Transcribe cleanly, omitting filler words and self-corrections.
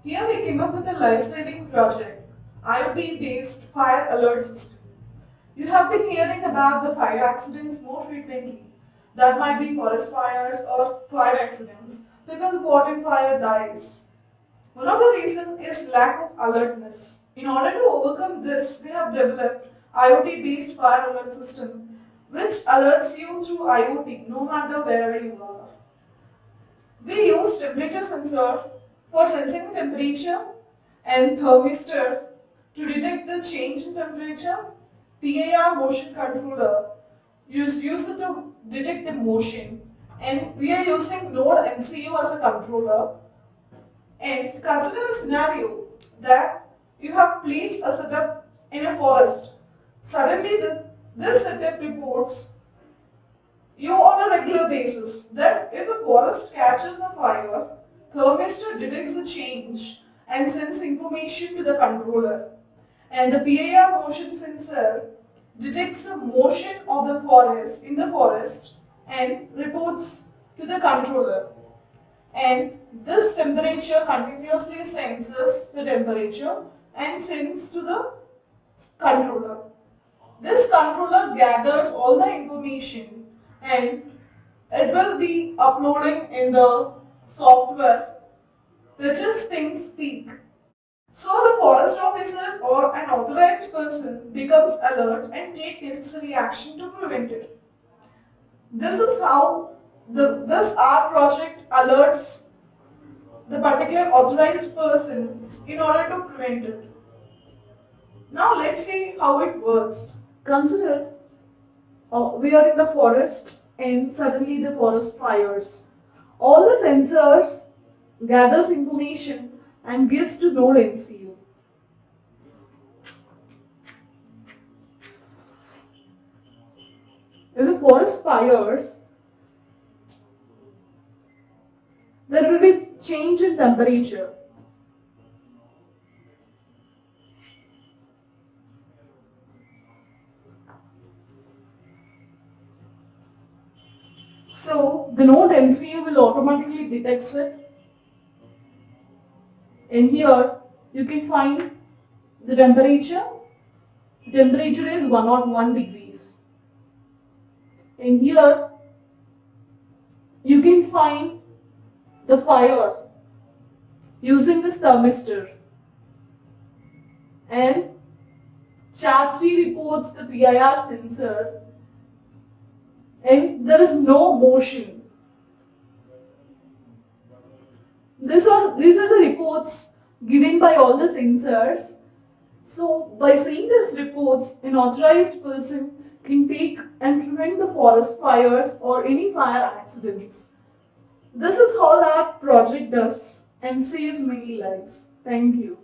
Here we came up with a life-saving project, IoT-based fire alert system. You have been hearing about the fire accidents more frequently. That might be forest fires or fire accidents. People caught in fire dies. One of the reasons is lack of alertness. In order to overcome this, we have developed IoT-based fire alert system, which alerts you through IoT no matter wherever you are. We use temperature sensor for sensing the temperature and thermistor to detect the change in temperature. PIR motion controller use it to detect the motion, and we are using node MCU as a controller. And consider a scenario that you have placed a setup in a forest. Suddenly this setup reports you on a regular basis that if a forest catches a fire, thermistor detects the change and sends information to the controller. And the PIR motion sensor detects the motion of the forest in the forest and reports to the controller. And this temperature continuously senses the temperature and sends to the controller. This controller gathers all the information and it will be uploading in the software, which is ThinkSpeak. So the forest officer or an authorized person becomes alert and take necessary action to prevent it. This is how this R project alerts the particular authorized person in order to prevent it. Now let's see how it works. Consider we are in the forest and suddenly the forest fires. All the sensors gathers information and gives to node MCU. If the forest fires, there will be change in temperature. So the node MCU will automatically detect it. And here you can find the temperature. The temperature is 101 degrees. And here you can find the fire using this thermistor. And chart 3 reports the PIR sensor and there is no motion. These are the reports given by all the sensors. So by seeing these reports, an authorized person can take and prevent the forest fires or any fire accidents. This is how that project does and saves many lives. Thank you.